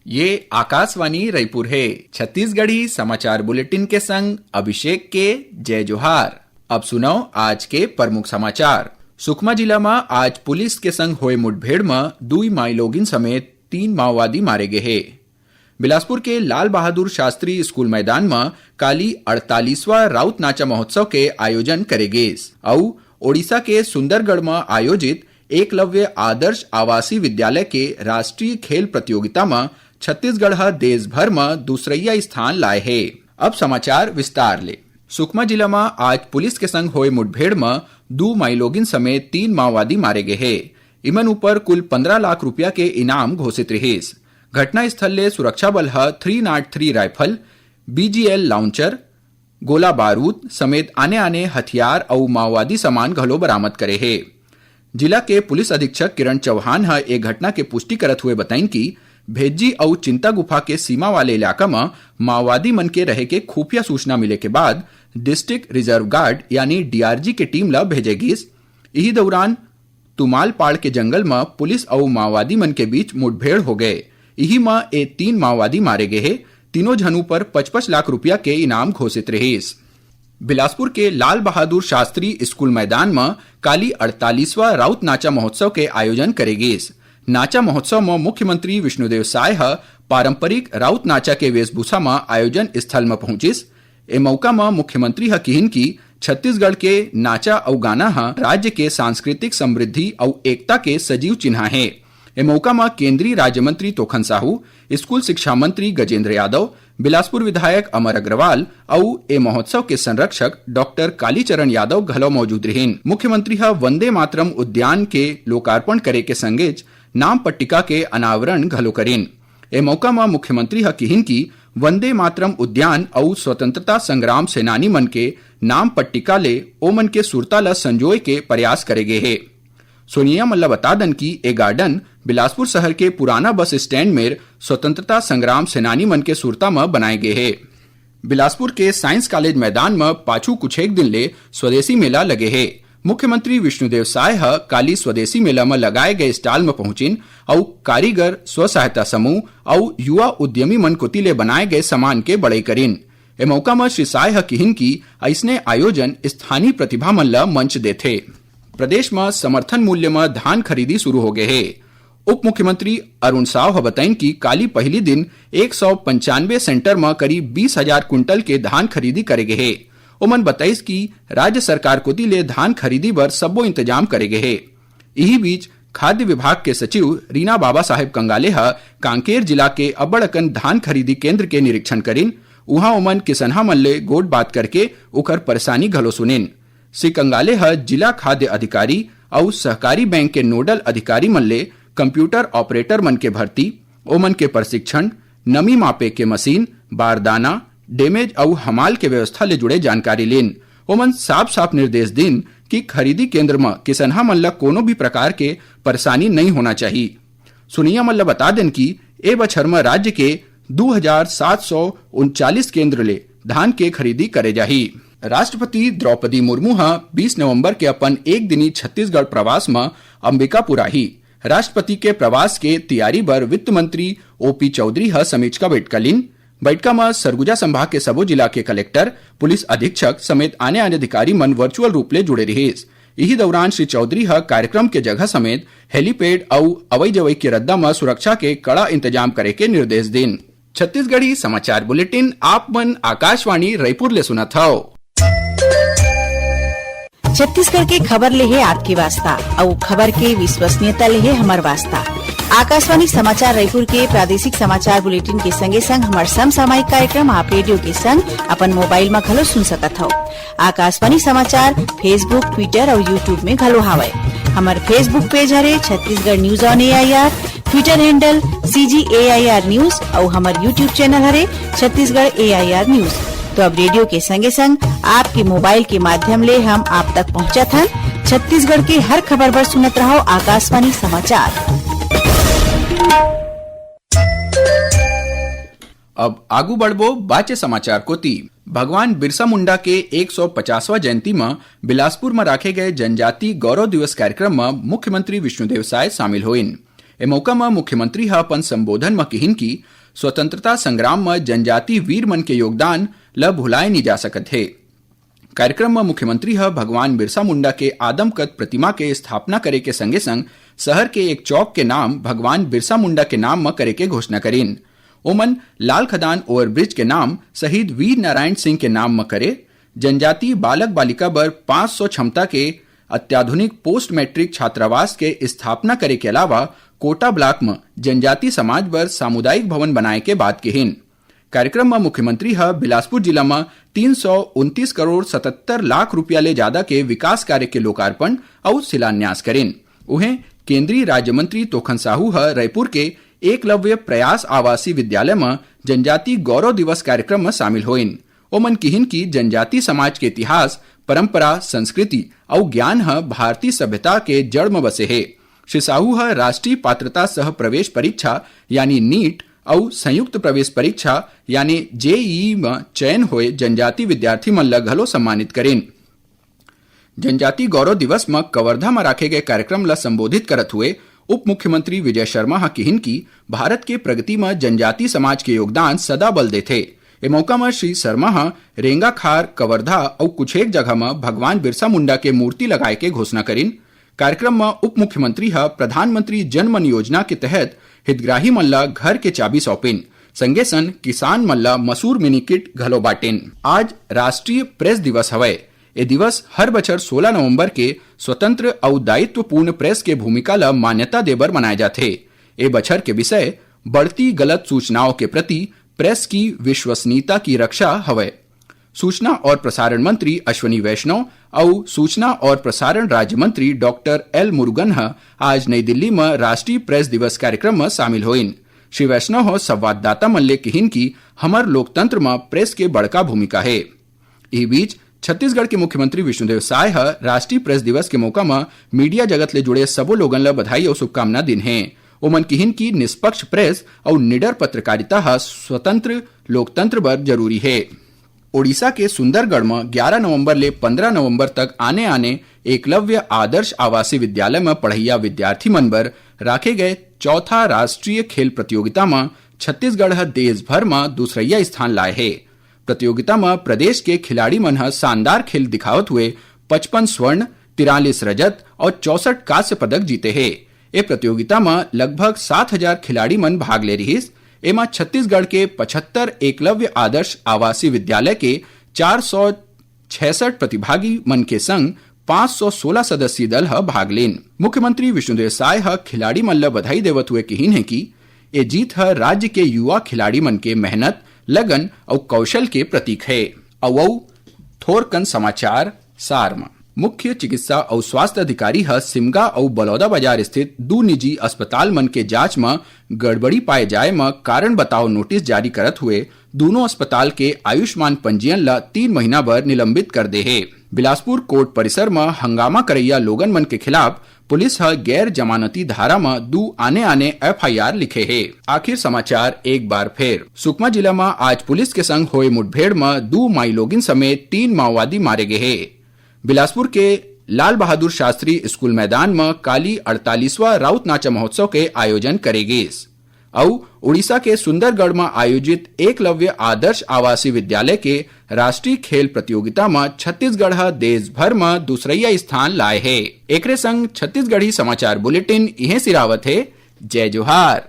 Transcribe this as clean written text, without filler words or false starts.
ये आकाशवाणी रायपुर है। छत्तीसगढ़ी समाचार बुलेटिन के संग अभिषेक के जय जोहार। अब सुनो आज के प्रमुख समाचार। सुकमा जिला में आज पुलिस के संग हुए मुठभेड़ में 2 माओवादी समेत 3 माओवादी मारे गए हैं। बिलासपुर के लाल बहादुर शास्त्री स्कूल मैदान में काली 48वां राउत नाचा महोत्सव के आयोजन करेगे और ओडिशा के सुंदरगढ़ में आयोजित एकलव्य आदर्श आवासीय विद्यालय के राष्ट्रीय खेल प्रतियोगिता में छत्तीसगढ़ देश भर में दूसरा स्थान लाए है। अब समाचार विस्तार ले। सुकमा जिला में आज पुलिस के संग हुए मुठभेड़ में 2 माओवादी समेत 3 माओवादी मारे गए हैं। इमन ऊपर कुल 15 लाख रुपया के इनाम घोषित रहे। घटना स्थल ले सुरक्षा बल 303 राइफल, BGL लाउंचर, गोला बारूद समेत आने हथियार और माओवादी सामान घलो बरामद करे है। जिला के पुलिस अधीक्षक किरण चौहान एक घटना के पुष्टि करत हुए बताइन कि भेज्जी और चिंता गुफा के सीमा वाले इलाका में माओवादी मन के रहे के खुफिया सूचना मिले के बाद डिस्ट्रिक्ट रिजर्व गार्ड यानी DRG के टीम ला भेजे गिस। यही दौरान तुमालपाड़ के जंगल में पुलिस और माओवादी मन के बीच मुठभेड़ हो गए। यही में 3 माओवादी मारे गए हैं। तीनों जनों पर 55 लाख रुपया के इनाम घोषित रहे। बिलासपुर के लाल बहादुर शास्त्री स्कूल मैदान में काली 48वां राउत नाचा महोत्सव के आयोजन करेगे। नाचा महोत्सव में मुख्यमंत्री विष्णुदेव साय पारंपरिक राउत नाचा के वेशभूषा में आयोजन स्थल में पहुंचिस। ए मौका में मुख्यमंत्री कहिन की छत्तीसगढ़ के नाचा और गाना राज्य के सांस्कृतिक समृद्धि और एकता के सजीव चिन्ह है। ए मौका में केंद्रीय राज्य मंत्री तोखन साहू, स्कूल शिक्षा मंत्री गजेंद्र यादव, बिलासपुर विधायक अमर अग्रवाल और ए महोत्सव के संरक्षक डॉक्टर कालीचरण यादव घलो मौजूद रहीन। मुख्यमंत्री वंदे मातरम उद्यान के लोकार्पण करे के संगेज नाम पट्टिका के अनावरण घलो करेन। ए मौका में मुख्यमंत्री कहिन की वंदे मातरम उद्यान और स्वतंत्रता संग्राम सेनानी मन के नाम पट्टिका ले ओ मन के सुरता ला संजोए के प्रयास करेगे है। सोनिया मल्ला बता दन की ए गार्डन बिलासपुर शहर के पुराना बस स्टैंड में स्वतंत्रता संग्राम सेनानी मन के सुरता में बनाए गए है। बिलासपुर के साइंस कॉलेज मैदान में पाछू कुछ एक दिन ले स्वदेशी मेला लगे है। मुख्यमंत्री विष्णुदेव साय काली स्वदेशी मेला में लगाए गए स्टॉल में पहुंचिन और कारीगर, स्व सहायता समूह और युवा उद्यमी मन कोती ले बनाए गए सामान के बड़ाई करिन। ए मौका में श्री साय कहिन की ऐसने आयोजन स्थानीय प्रतिभा मन ला मंच देथे। प्रदेश में समर्थन मूल्य में धान खरीदी शुरू हो गए है। उप मुख्यमंत्री अरुण साव बताइन की काली पहली दिन 195 सेंटर में करीब 20,000 कुंटल के धान खरीदी करे गए है। ओमन बताइस की राज्य सरकार कोती ले धान खरीदी बर सबो इंतजाम करे गए है। यही बीच खाद्य विभाग के सचिव रीना बाबा साहेब कंगाले कांकेर जिला के अब्बड़कन धान खरीदी केंद्र के निरीक्षण करिन। उहाँ ओमन किसनहा मन ले गोट बात करके उकर परेशानी घलो सुनिन। श्री कंगाले जिला खाद्य अधिकारी और सहकारी बैंक के नोडल अधिकारी मन ले कंप्यूटर ऑपरेटर मन के भर्ती, ओमन के प्रशिक्षण, नमी मापे के मशीन, बारदाना, डैमेज और हमाल के व्यवस्था ले जुड़े जानकारी लेन। ओमन साफ निर्देश दिन कि खरीदी केंद्र में किसनहा मन ला कोनो भी प्रकार के परेशानी नहीं होना चाहिए। सुनिया मन ला बता देन की ए बछर में राज्य के 2739 केंद्र ले धान के खरीदी करे जाही। राष्ट्रपति द्रौपदी मुर्मू 20 नवंबर के अपन एक दिनी छत्तीसगढ़ प्रवास में अंबिकापुर आई। राष्ट्रपति के प्रवास के तैयारी बर वित्त मंत्री OP चौधरी समीक्षा बैठक लीन। बैठका में सरगुजा संभाग के सबो जिला के कलेक्टर, पुलिस अधीक्षक समेत आने अधिकारी मन वर्चुअल रूप ले जुड़े रहे। यही दौरान श्री चौधरी कार्यक्रम के जगह समेत हेलीपैड और अवई जवई के रद्दा में सुरक्षा के कड़ा इंतजाम करे के निर्देश दिन। छत्तीसगढ़ी समाचार बुलेटिन आप मन आकाशवाणी रायपुर ले सुनत हव। छत्तीसगढ़ के खबर ले है आपके वास्ता और खबर के विश्वसनीयता ले है हमार वास्ता। आकाशवाणी समाचार रायपुर के प्रादेशिक समाचार बुलेटिन के संगे संग हमार समसामयिक कार्यक्रम आप रेडियो के संग अपन मोबाइल में घलो सुन सकत हो। आकाशवाणी समाचार फेसबुक, ट्विटर और यूट्यूब में घलो हावय। हमार फेसबुक पेज हरे Chhattisgarh news on AIR, Twitter handle CGAIR news और हमार यूट्यूब चैनल हरे छत्तीसगढ़ AIR न्यूज। तो अब रेडियो के संगे संग आपके मोबाइल के माध्यम ले हम आप तक पहुंचत हन। छत्तीसगढ़ के हर खबर पर सुनत रहो आकाशवाणी समाचार। अब आगू बढ़बो बाचे समाचार कोती। भगवान बिरसा मुंडा के 150वां जयंती में बिलासपुर में रखे गए जनजाति गौरव दिवस कार्यक्रम में मुख्यमंत्री विष्णुदेव साय शामिल होइन। ए मौका में मुख्यमंत्री ह अपन संबोधन में कहिन की स्वतंत्रता संग्राम में जनजाति वीर मन के योगदान ल भुलाए नहीं जा सकत है। कार्यक्रम में मुख्यमंत्री ह भगवान बिरसा मुंडा के आदमकद प्रतिमा के स्थापना करे के संगे संग शहर के एक चौक के नाम भगवान बिरसा मुंडा के नाम में करे के घोषणा करीन। ओमन लाल खदान ओवरब्रिज के नाम शहीद वीर नारायण सिंह के नाम में करे, जनजाति बालक बालिका बर 500 क्षमता के अत्याधुनिक पोस्ट मैट्रिक छात्रावास के स्थापना करे के अलावा कोटा ब्लॉक में जनजाति समाज बर सामुदायिक भवन बनाए के बात कहिन। कार्यक्रम में मुख्यमंत्री ह बिलासपुर जिला में 329 करोड़ 77 लाख रुपया ले ज्यादा के विकास कार्य के लोकार्पण और शिलान्यास करेन। उन्हें केंद्रीय राज्य मंत्री तोखन साहू ह रायपुर के एकलव्य प्रयास आवासीय विद्यालय में जनजाति गौरव दिवस कार्यक्रम में शामिल होइन। ओमन किहिन की जनजाति समाज के इतिहास, परंपरा, संस्कृति और ज्ञान ह भारतीय सभ्यता के जड़ में बसे है। श्री साहू ह राष्ट्रीय पात्रता सह प्रवेश परीक्षा यानी नीट और संयुक्त प्रवेश परीक्षा यानी जेईई में चयन हुए जनजाति विद्यार्थी मन ल घलो सम्मानित करेन। जनजाति गौरव दिवस में कवर्धा में रखे गए कार्यक्रम ला संबोधित करत हुए उप मुख्यमंत्री विजय शर्मा हा किहिन की भारत के प्रगति में जनजाति समाज के योगदान सदा बल देथे। ए मौका में श्री शर्मा हा रेंगा खार, कवर्धा और कुछ एक जगह में भगवान बिरसा मुंडा के मूर्ति लगाए के घोषणा करीन। कार्यक्रम में उप मुख्यमंत्री हा प्रधानमंत्री जन मन योजना के तहत हितग्राही मन ला घर के चाबी सौंपिन। संगे सन किसान मन ला मसूर मिनी किट घलो बांटेन। आज राष्ट्रीय प्रेस दिवस हवय। ए दिवस हर बछर 16 नवंबर के स्वतंत्र और दायित्वपूर्ण प्रेस के भूमिका ला मान्यता देबर मनाए जाथे। ए बछर के विषय बढ़ती गलत सूचनाओं के प्रति प्रेस की विश्वसनीयता की रक्षा हवय। सूचना और प्रसारण मंत्री अश्वनी वैष्णव और सूचना और प्रसारण राज्य मंत्री डॉक्टर एल मुरुगन आज नई दिल्ली में राष्ट्रीय प्रेस दिवस कार्यक्रम में शामिल होइन। श्री वैष्णव हो संवाददाता मन ले कहिन की हमर लोकतंत्र में प्रेस के बड़का भूमिका है। इस बीच छत्तीसगढ़ के मुख्यमंत्री विष्णुदेव साय राष्ट्रीय प्रेस दिवस के मौका में मीडिया जगत ले जुड़े सबो लोगन ला बधाई और शुभकामना दिन है। ओमन किहिन की निष्पक्ष प्रेस और निडर पत्रकारिता स्वतंत्र लोकतंत्र बर जरूरी है। ओडिशा के सुंदरगढ़ में 11 नवंबर ले 15 नवंबर तक आने एकलव्य आदर्श आवासीय विद्यालय में पढ़ैया विद्यार्थी मन बर राखे गए चौथा राष्ट्रीय खेल प्रतियोगिता में छत्तीसगढ़ देश भर में दूसरैया स्थान लाए है। प्रतियोगिता में प्रदेश के खिलाड़ी मन शानदार खेल दिखावत हुए 55 स्वर्ण, 43 रजत और 64 कांस्य पदक जीते हैं। ए प्रतियोगिता में लगभग 7000 खिलाड़ी मन भाग ले रहिस। एमा छत्तीसगढ़ के 75 एकलव्य आदर्श आवासीय विद्यालय के 466 प्रतिभागी मन के संग 516 सदस्यीय दल भाग लेन। मुख्यमंत्री विष्णुदेव साय खिलाड़ी मन ला बधाई देवत हुए कहिन है कि ये जीत राज्य के युवा खिलाड़ी मन के मेहनत, लगन और कौशल के प्रतीक है। थोरकन समाचार सार में मुख्य चिकित्सा और स्वास्थ्य अधिकारी सिमगा और बलौदा बाजार स्थित 2 निजी अस्पताल मन के जांच में गड़बड़ी पाए जाए में कारण बताओ नोटिस जारी करत हुए दोनों अस्पताल के आयुष्मान पंजीयन ला 3 महीना भर निलंबित कर दे है। बिलासपुर कोर्ट परिसर में हंगामा करैया लोगन मन के खिलाफ पुलिस गैर जमानती धारा में 2 आने FIR लिखे है। आखिर समाचार एक बार फिर सुकमा जिला में आज पुलिस के संग हुए मुठभेड़ में 2 माईलोगिन समेत 3 माओवादी मारे गए हैं। बिलासपुर के लाल बहादुर शास्त्री स्कूल मैदान में काली 48वां राउत नाचा महोत्सव के आयोजन करेगी। और उड़ीसा के सुंदरगढ़ में आयोजित एकलव्य आदर्श आवासीय विद्यालय के राष्ट्रीय खेल प्रतियोगिता में छत्तीसगढ़ देश भर में दूसरैया स्थान लाए है। एकरे संग छत्तीसगढ़ी समाचार बुलेटिन इहे सिरावत है। जय जोहार।